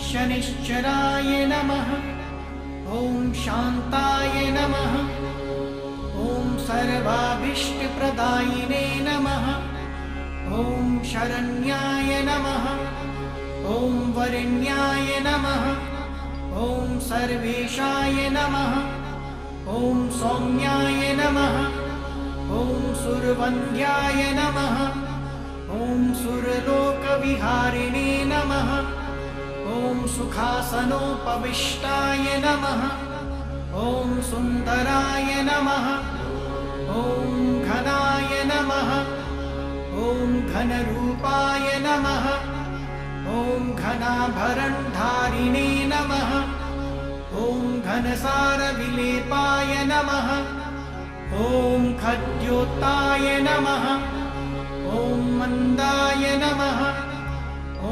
शनिश्चराय नमः। ॐ शान्ताय नमः। ॐ सर्वाभीष्टप्रदायिने नमः। ॐ शरण्याय नमः। ॐ वरेण्याय नमः। ॐ सर्वेशाय नमः। ॐ सौम्याय नमः। ॐ सुरवन्द्याय नमः। ॐ सुरलोकविहारिणे नमः। ॐ सुखासनोपविष्टाय नमः। ॐ सुन्दराय नमः। ॐ घनाय नमः। ॐ घनरूपाय नमः। ॐ घनाभरणधारिणे नमः। ॐ घनसारविलेपाय नमः। ॐ खद्योताय नमः। ॐ मन्दाय नमः। ॐ